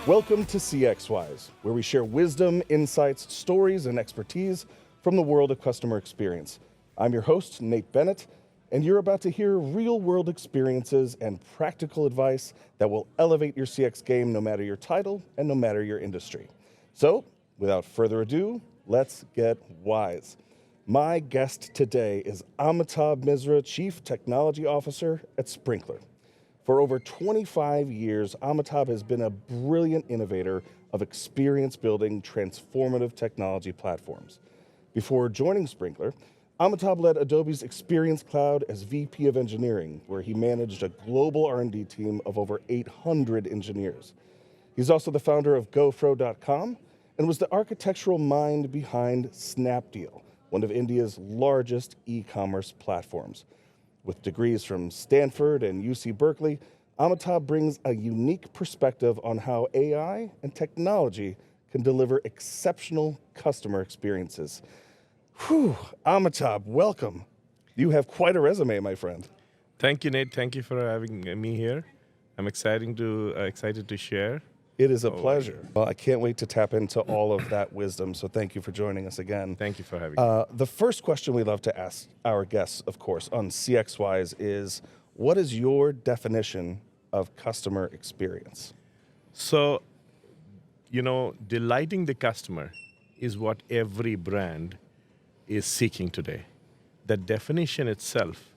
Welcome to CXWise, where we share wisdom, insights, stories, and expertise from the world of customer experience. I'm your host, Nate Bennett, and you're about to hear real-world experiences and practical advice that will elevate your CX game no matter your title and no matter your industry. So, without further ado, let's get wise. My guest today is Amitabh Misra, Chief Technology Officer at Sprinklr. For over 25 years, Amitabh has been a brilliant innovator of experience-building transformative technology platforms. Before joining Sprinklr, Amitabh led Adobe's Experience Cloud as VP of Engineering, where he managed a global R&D team of over 800 engineers. He's also the founder of GoFro.com and was the architectural mind behind Snapdeal, one of India's largest e-commerce platforms. With degrees from Stanford and UC Berkeley, Amitabh brings a unique perspective on how AI and technology can deliver exceptional customer experiences. Whew, Amitabh, welcome. You have quite a resume, my friend. Thank you, Nate. Thank you for having me here. I'm excited to share. It is a pleasure. Well, I can't wait to tap into all of that wisdom, so thank you for joining us again. Thank you for having me. The first question we love to ask our guests, of course, on CXWise is, what is your definition of customer experience? So, delighting the customer is what every brand is seeking today. The definition itself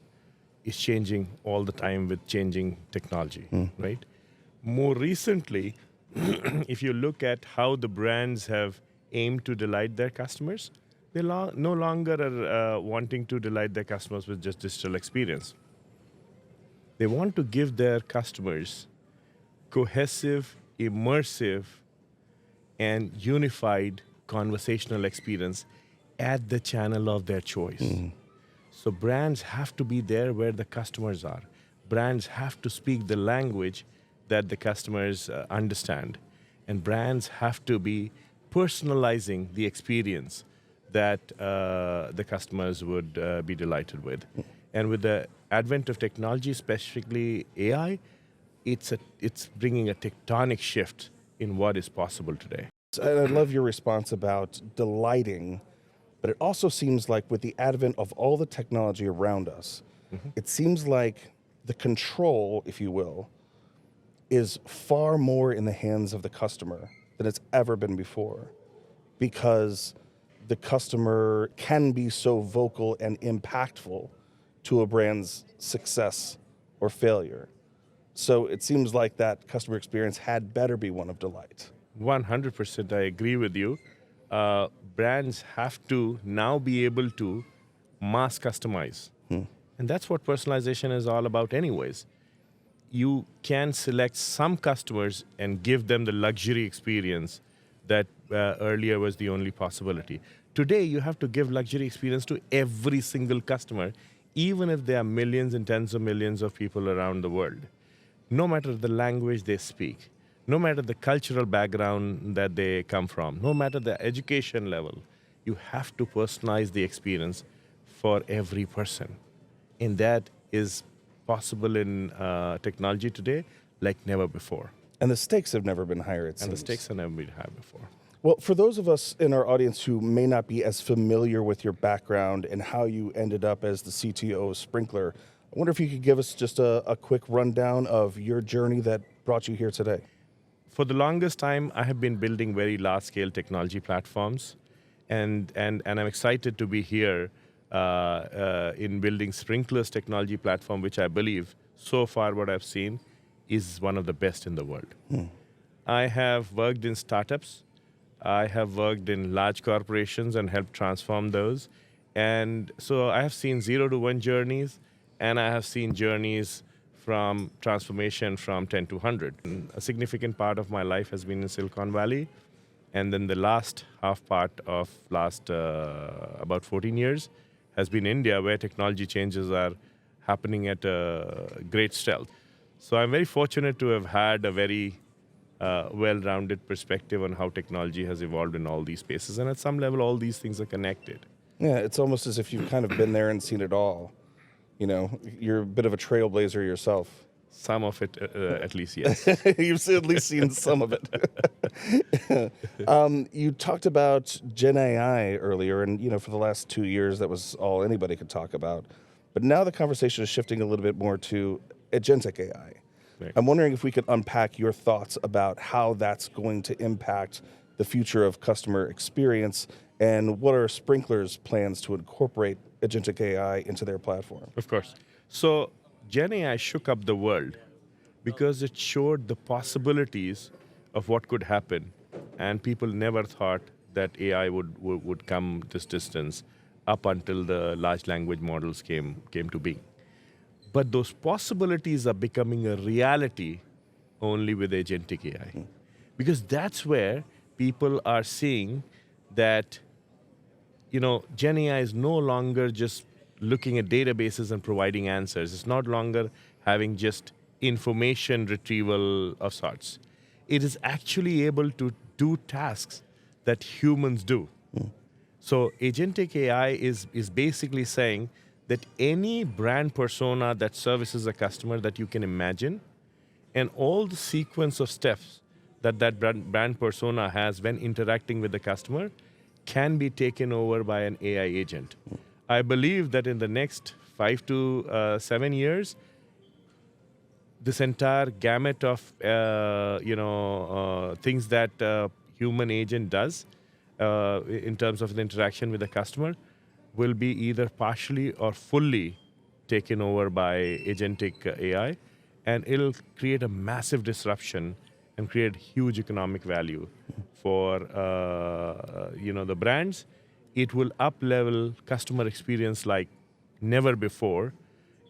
is changing all the time with changing technology, right? More recently, if you look at how the brands have aimed to delight their customers, they no longer are wanting to delight their customers with just digital experience. They want to give their customers cohesive, immersive, and unified conversational experience at the channel of their choice. So brands have to be there where the customers are. Brands have to speak the language that the customers understand. And brands have to be personalizing the experience that the customers would be delighted with. And with the advent of technology, specifically AI, it's bringing a tectonic shift in what is possible today. And I love your response about delighting, but it also seems like with the advent of all the technology around us, it seems like the control, if you will, is far more in the hands of the customer than it's ever been before, because the customer can be so vocal and impactful to a brand's success or failure. So it seems like that customer experience had better be one of delight. 100%, I agree with you. Brands have to now be able to mass customize. And that's what personalization is all about anyways. You can select some customers and give them the luxury experience that earlier was the only possibility. Today, you have to give luxury experience to every single customer, even if there are millions and tens of millions of people around the world. No matter the language they speak, no matter the cultural background that they come from, no matter the education level, you have to personalize the experience for every person. And that is possible in technology today like never before. And the stakes have never been higher, it seems. And the stakes have never been higher before. Well, for those of us in our audience who may not be as familiar with your background and how you ended up as the CTO of Sprinklr, I wonder if you could give us just a quick rundown of your journey that brought you here today. For the longest time, I have been building very large-scale technology platforms, and I'm excited to be here in building Sprinklr's technology platform, which I believe, so far what I've seen, is one of the best in the world. I have worked in startups. I have worked in large corporations and helped transform those. And so I have seen 0 to 1 journeys, and I have seen journeys from transformation from 10 to 100. And a significant part of my life has been in Silicon Valley. And then the last half part of about 14 years has been India, where technology changes are happening at a great stealth. So I'm very fortunate to have had a very well-rounded perspective on how technology has evolved in all these spaces. And at some level, all these things are connected. Yeah, it's almost as if you've kind of been there and seen it all. You know, you're a bit of a trailblazer yourself. Some of it, at least, yes. You've at least seen some of it. You talked about Gen AI earlier, and for the last 2 years, that was all anybody could talk about. But now the conversation is shifting a little bit more to agentic AI. Right. I'm wondering if we could unpack your thoughts about how that's going to impact the future of customer experience, and what are Sprinklr's plans to incorporate agentic AI into their platform? Of course. So Gen AI shook up the world because it showed the possibilities of what could happen, and people never thought that AI would come this distance up until the large language models came to being. But those possibilities are becoming a reality only with agentic AI, because that's where people are seeing that Gen AI is no longer just looking at databases and providing answers. It's not longer having just information retrieval of sorts. It is actually able to do tasks that humans do. So agentic AI is basically saying that any brand persona that services a customer that you can imagine, and all the sequence of steps that brand persona has when interacting with the customer, can be taken over by an AI agent. I believe that in the next 5 to 7 years, this entire gamut of things that human agent does in terms of the interaction with the customer will be either partially or fully taken over by agentic AI, and it'll create a massive disruption and create huge economic value for the brands. It will up-level customer experience like never before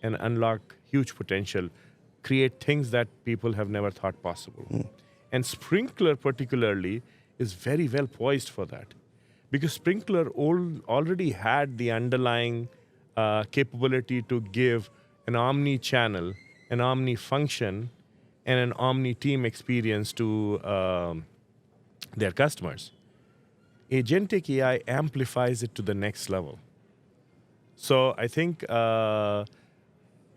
and unlock huge potential, create things that people have never thought possible. And Sprinklr particularly is very well poised for that, because Sprinklr already had the underlying capability to give an omni-channel, an omni-function, and an omni-team experience to their customers. Agentic AI amplifies it to the next level. So I think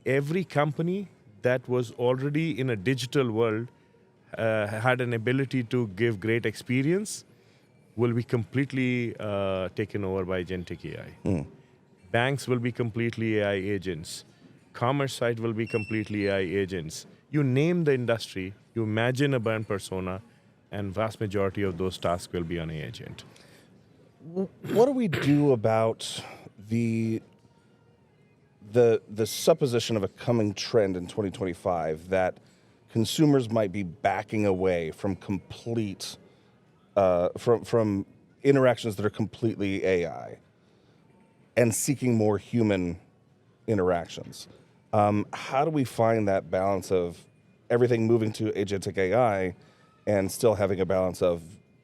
every company that was already in a digital world had an ability to give great experience will be completely taken over by agentic AI. Banks will be completely AI agents. Commerce site will be completely AI agents. You name the industry, you imagine a brand persona, and vast majority of those tasks will be on an agent. What do we do about the supposition of a coming trend in 2025 that consumers might be backing away from complete from interactions that are completely AI and seeking more human interactions? How do we find that balance of everything moving to agentic AI and still having a balance of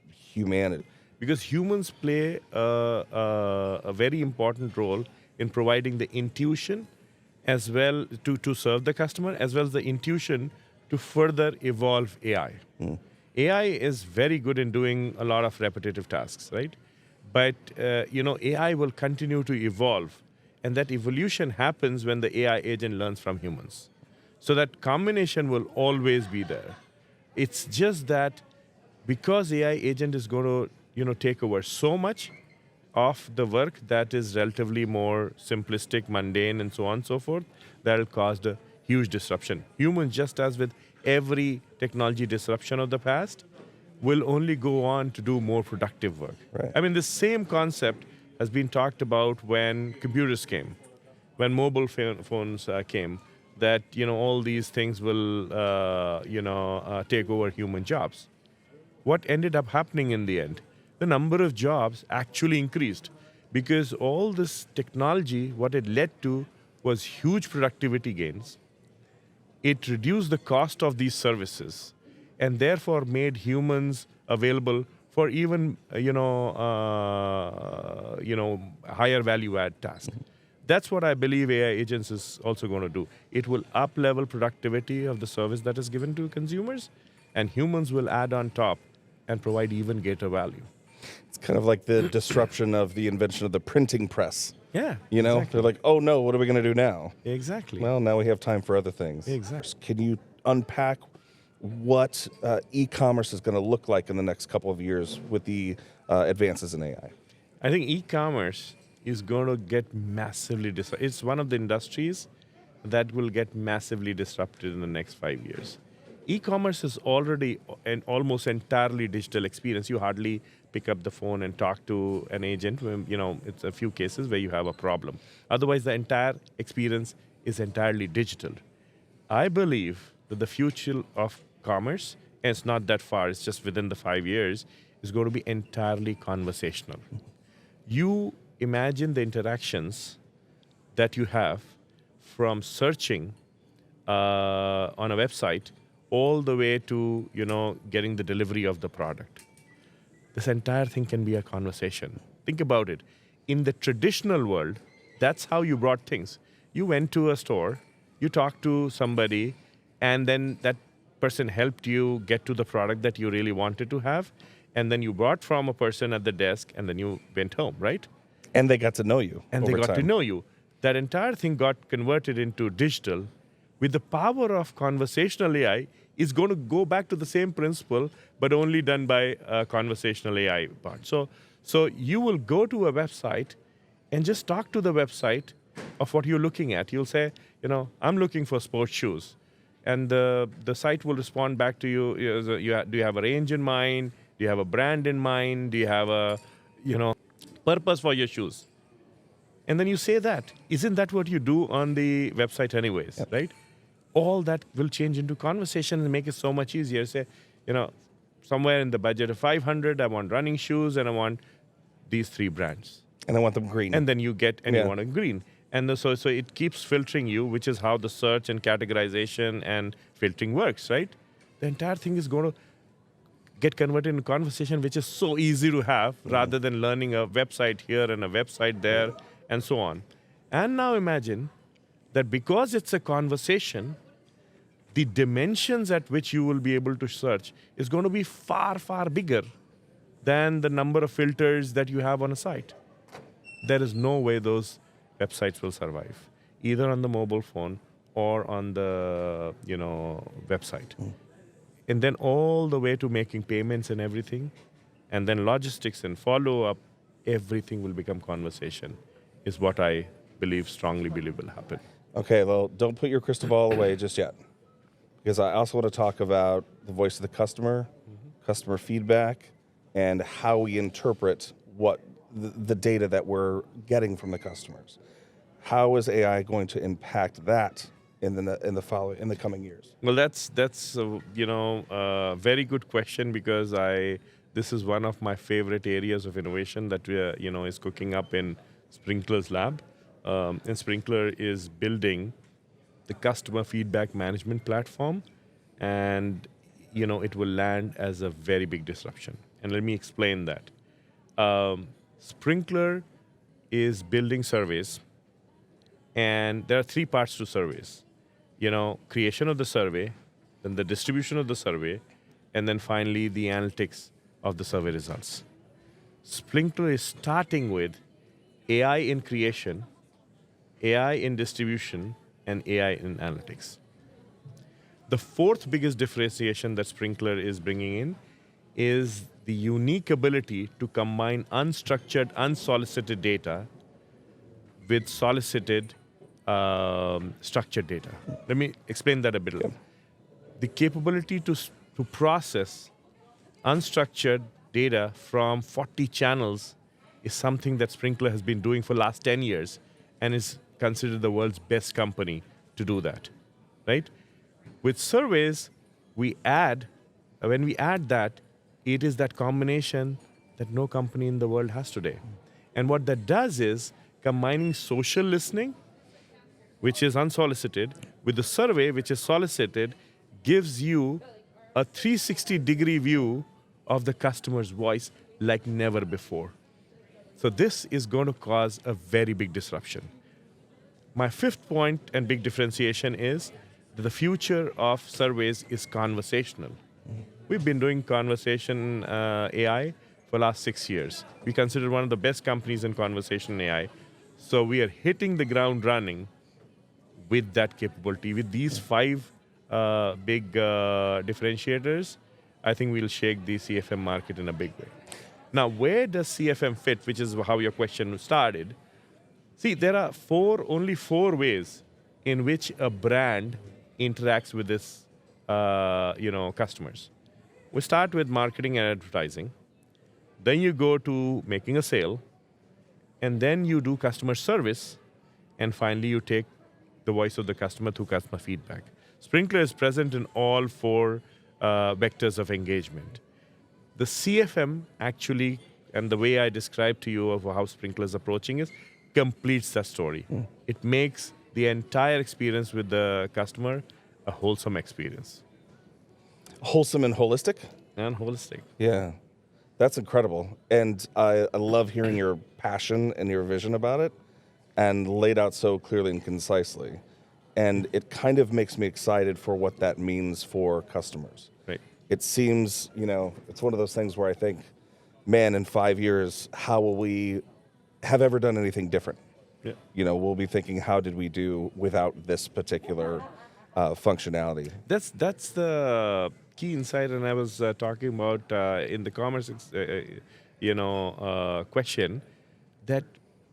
humanity? Because humans play a very important role in providing the intuition as well to serve the customer, as well as the intuition to further evolve AI. AI is very good in doing a lot of repetitive tasks, right? But AI will continue to evolve, and that evolution happens when the AI agent learns from humans. So that combination will always be there. It's just that because AI agent is going to take over so much of the work that is relatively more simplistic, mundane, and so on and so forth, that'll cause a huge disruption. Humans, just as with every technology disruption of the past, will only go on to do more productive work. Right. I mean, the same concept has been talked about when computers came, when mobile phones came, that all these things will take over human jobs. What ended up happening in the end? The number of jobs actually increased, because all this technology, what it led to was huge productivity gains. It reduced the cost of these services, and therefore made humans available for even higher value add tasks. That's what I believe AI agents is also going to do. It will up level productivity of the service that is given to consumers, and humans will add on top and provide even greater value. It's kind of like the disruption of the invention of the printing press. Yeah. You know, exactly. they're like, oh no, what are we going to do now? Exactly. Well, now we have time for other things. Exactly. Can you unpack what e-commerce is going to look like in the next couple of years with the advances in AI? I think e-commerce is going to get massively disrupted. It's one of the industries that will get massively disrupted in the next 5 years. E-commerce is already an almost entirely digital experience. You hardly pick up the phone and talk to an agent. You know, it's a few cases where you have a problem. Otherwise, the entire experience is entirely digital. I believe that the future of commerce, and it's not that far, it's just within the 5 years, is going to be entirely conversational. You imagine the interactions that you have from searching on a website all the way to getting the delivery of the product. This entire thing can be a conversation. Think about it. In the traditional world, that's how you brought things. You went to a store, you talked to somebody, and then that person helped you get to the product that you really wanted to have, and then you bought from a person at the desk, and then you went home, right? And they got to know you And over they got to time. know you. That entire thing got converted into digital. With the power of conversational AI, is going to go back to the same principle, but only done by a conversational AI part. So you will go to a website and just talk to the website of what you're looking at. You'll say, I'm looking for sports shoes. And the site will respond back to you. Do you have a range in mind? Do you have a brand in mind? Do you have a, purpose for your shoes? And then you say that. Isn't that what you do on the website anyways, Yep. right? All that will change into conversation and make it so much easier. Say, somewhere in the budget of 500, I want running shoes and I want these 3 brands. And I want them green. And then you get, and Yeah. you want a green. And so it keeps filtering you, which is how the search and categorization and filtering works, right? The entire thing is going to get converted into conversation, which is so easy to have rather than learning a website here and a website there and so on. And now imagine that because it's a conversation, the dimensions at which you will be able to search is going to be far, far bigger than the number of filters that you have on a site. There is no way those websites will survive, either on the mobile phone or on the website. And then all the way to making payments and everything, and then logistics and follow-up, everything will become conversation, is what I strongly believe will happen. Okay, well, don't put your crystal ball away just yet, because I also want to talk about the voice of the customer, customer feedback, and how we interpret what the data that we're getting from the customers. How is AI going to impact that in the coming years? Well, that's a very good question, because this is one of my favorite areas of innovation that we is cooking up in Sprinklr's lab. And Sprinklr is building the customer feedback management platform, and it will land as a very big disruption. And let me explain that. Sprinklr is building surveys, and there are 3 parts to surveys. Creation of the survey, then the distribution of the survey, and then finally the analytics of the survey results. Sprinklr is starting with AI in creation, AI in distribution, and AI in analytics. The 4th biggest differentiation that Sprinklr is bringing in is the unique ability to combine unstructured, unsolicited data with solicited, structured data. Let me explain that a bit. Okay. The capability to process unstructured data from 40 channels is something that Sprinklr has been doing for the last 10 years and is considered the world's best company to do that, right? With surveys, when we add that, it is that combination that no company in the world has today. And what that does is combining social listening, which is unsolicited, with the survey, which is solicited, gives you a 360-degree view of the customer's voice like never before. So this is going to cause a very big disruption. My 5th point and big differentiation is that the future of surveys is conversational. We've been doing conversation AI for the last 6 years. We consider one of the best companies in conversation AI. So we are hitting the ground running with that capability. With these five big differentiators, I think we'll shake the CFM market in a big way. Now, where does CFM fit, which is how your question started? See, there are only four ways in which a brand interacts with its customers. We start with marketing and advertising. Then you go to making a sale, and then you do customer service, and finally you take the voice of the customer through customer feedback. Sprinklr is present in all four vectors of engagement. The CFM actually, and the way I described to you of how Sprinklr is approaching is, completes that story. It makes the entire experience with the customer a wholesome experience. Wholesome and holistic? And holistic. Yeah, that's incredible. And I love hearing your passion and your vision about it and laid out so clearly and concisely. And it kind of makes me excited for what that means for customers. Right. It seems, it's one of those things where I think, man, in 5 years, how will we have ever done anything different? Yeah. We'll be thinking, how did we do without this particular functionality? That's the key insight, and I was talking about in the commerce, question, that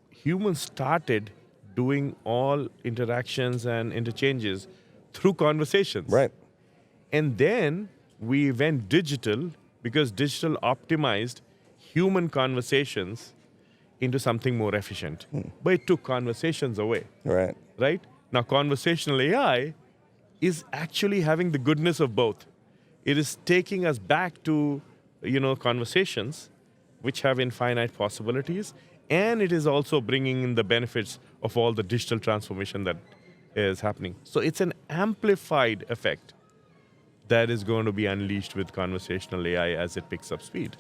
humans started doing all interactions and interchanges through conversations. Right. And then we went digital because digital optimized human conversations into something more efficient. But it took conversations away. Right. Right? Now, conversational AI is actually having the goodness of both. It is taking us back to, conversations which have infinite possibilities, and it is also bringing in the benefits of all the digital transformation that is happening. So it's an amplified effect that is going to be unleashed with conversational AI as it picks up speed.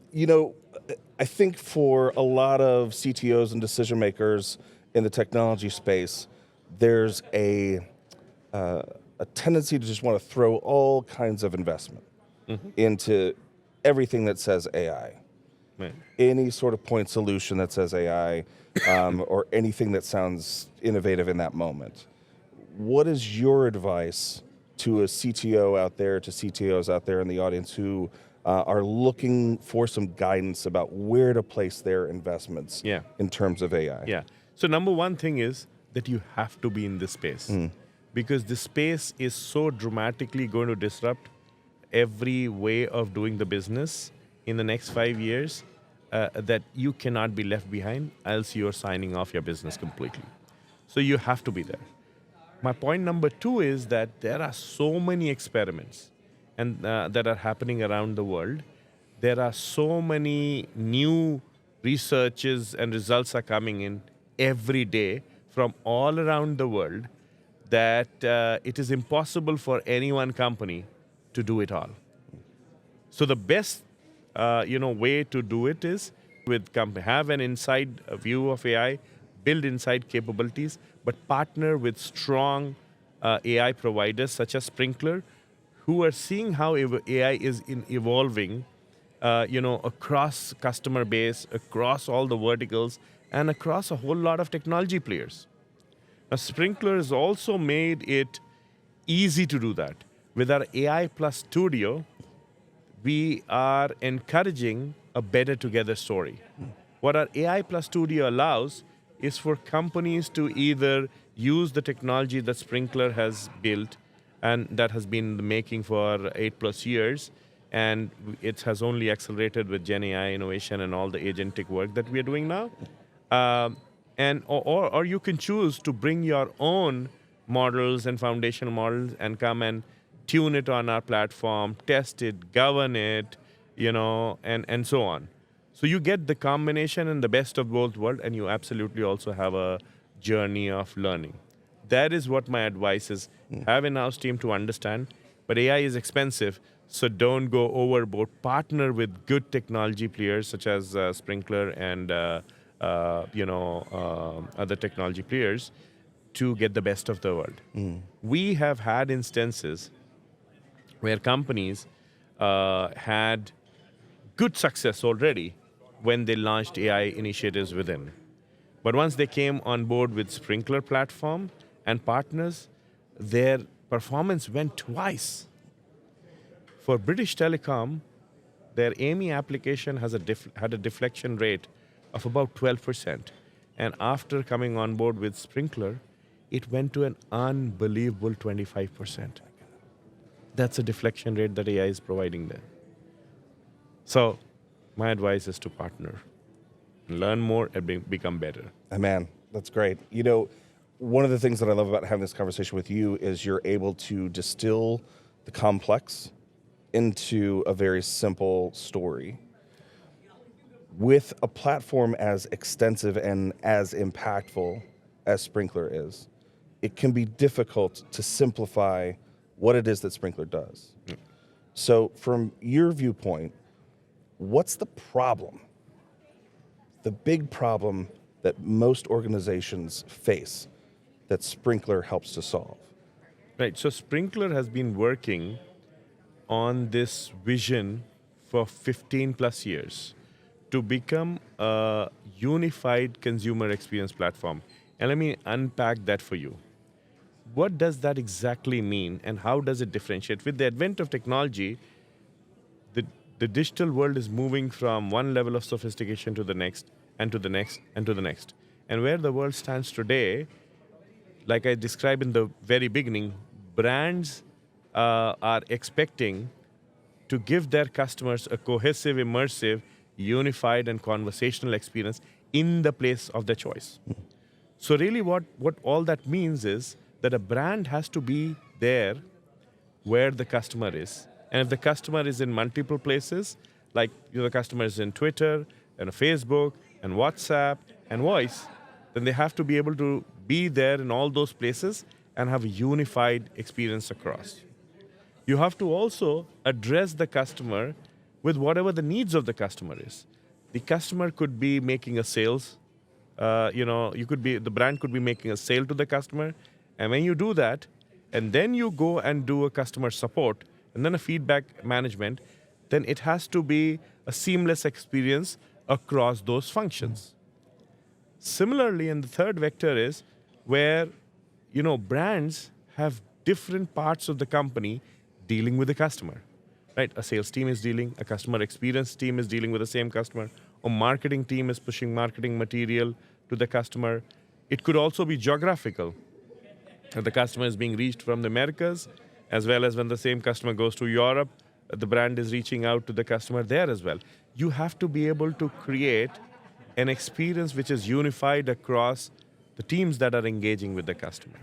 I think for a lot of CTOs and decision makers in the technology space, there's a tendency to just want to throw all kinds of investment into everything that says AI. Right. Any sort of point solution that says AI, or anything that sounds innovative in that moment. What is your advice to a CTO out there, to CTOs out there in the audience who are looking for some guidance about where to place their investments in terms of AI? Yeah. So number one thing is that you have to be in this space because this space is so dramatically going to disrupt every way of doing the business in the next 5 years that you cannot be left behind, else you're signing off your business completely. So you have to be there. My point number two is that there are so many experiments and that are happening around the world. There are so many new researches and results are coming in every day from all around the world that it is impossible for any one company to do it all. So the best way to do it is with have an inside view of AI, build inside capabilities, but partner with strong AI providers such as Sprinklr, who are seeing how AI is evolving, across customer base, across all the verticals, and across a whole lot of technology players. Now, Sprinklr has also made it easy to do that. With our AI Plus Studio, we are encouraging a better together story. What our AI Plus Studio allows is for companies to either use the technology that Sprinklr has built and that has been in the making for 8+ years, and it has only accelerated with Gen AI innovation and all the agentic work that we are doing now. Or you can choose to bring your own models and foundational models and come and tune it on our platform, test it, govern it, and so on. So you get the combination and the best of both worlds, and you absolutely also have a journey of learning. That is what my advice is. Have an in-house team to understand, but AI is expensive, so don't go overboard. Partner with good technology players such as Sprinklr and other technology players to get the best of the world. We have had instances where companies had good success already when they launched AI initiatives within. But once they came on board with Sprinklr platform and partners, their performance went twice. For British Telecom, their AMI application has had a deflection rate of about 12%. And after coming on board with Sprinklr, it went to an unbelievable 25%. That's a deflection rate that AI is providing there. So my advice is to partner, learn more, and become better. Man, that's great. You know, one of the things that I love about having this conversation with you is you're able to distill the complex into a very simple story. With a platform as extensive and as impactful as Sprinklr is, it can be difficult to simplify what it is that Sprinklr does. So from your viewpoint, what's the problem? The big problem that most organizations face that Sprinklr helps to solve? Right, so Sprinklr has been working on this vision for 15 plus years to become a unified consumer experience platform. And let me unpack that for you. What does that exactly mean and how does it differentiate? With the advent of technology, the digital world is moving from one level of sophistication to the next, and to the next, and to the next. And where the world stands today, like I described in the very beginning, brands are expecting to give their customers a cohesive, immersive, unified, and conversational experience in the place of their choice. So really what all that means is that a brand has to be there where the customer is. And if the customer is in multiple places, like the customer is in Twitter, and Facebook, and WhatsApp, and voice, then they have to be able to be there in all those places and have a unified experience across. You have to also address the customer with whatever the needs of the customer is. The customer could be making a sales, the brand could be making a sale to the customer, and when you do that, and then you go and do a customer support, and then a feedback management, then it has to be a seamless experience across those functions. Similarly, and the third vector is where, brands have different parts of the company dealing with the customer, right? A sales team is dealing, a customer experience team is dealing with the same customer, a marketing team is pushing marketing material to the customer. It could also be geographical. The customer is being reached from the Americas, as well as when the same customer goes to Europe, the brand is reaching out to the customer there as well. You have to be able to create an experience which is unified across the teams that are engaging with the customer.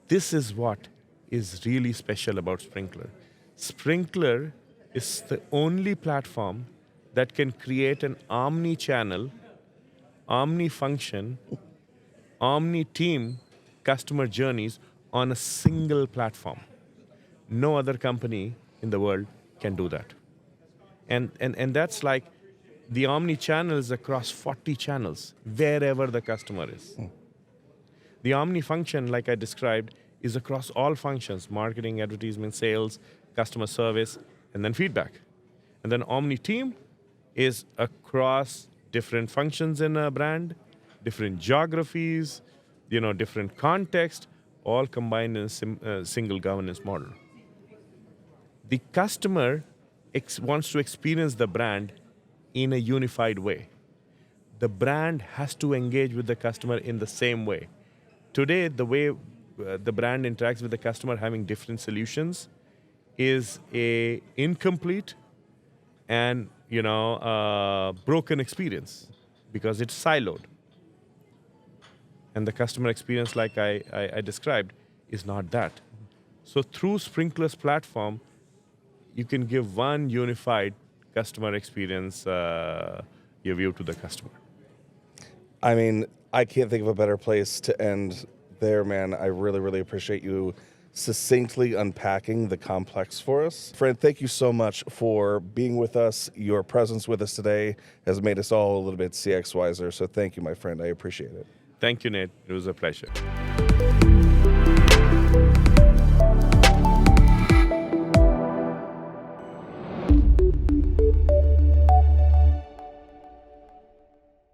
This is what is really special about Sprinklr. Sprinklr is the only platform that can create an omni-channel, omni-function, omni-team customer journeys on a single platform. No other company in the world can do that. And that's like the omni-channel is across 40 channels, wherever the customer is. The omni-function, like I described, is across all functions: marketing, advertisement, sales, customer service, and then feedback. And then omni-team is across different functions in a brand, different geographies, different context, all combined in a single governance model. The customer wants to experience the brand in a unified way. The brand has to engage with the customer in the same way. Today, the way the brand interacts with the customer, having different solutions, is a incomplete and broken experience because it's siloed. And the customer experience, like I described, is not that. So through Sprinklr's platform, you can give one unified customer experience view to the customer. I mean, I can't think of a better place to end there, man. I really, really appreciate you succinctly unpacking the complex for us. Friend, thank you so much for being with us. Your presence with us today has made us all a little bit CX wiser. So thank you, my friend. I appreciate it. Thank you, Nate. It was a pleasure.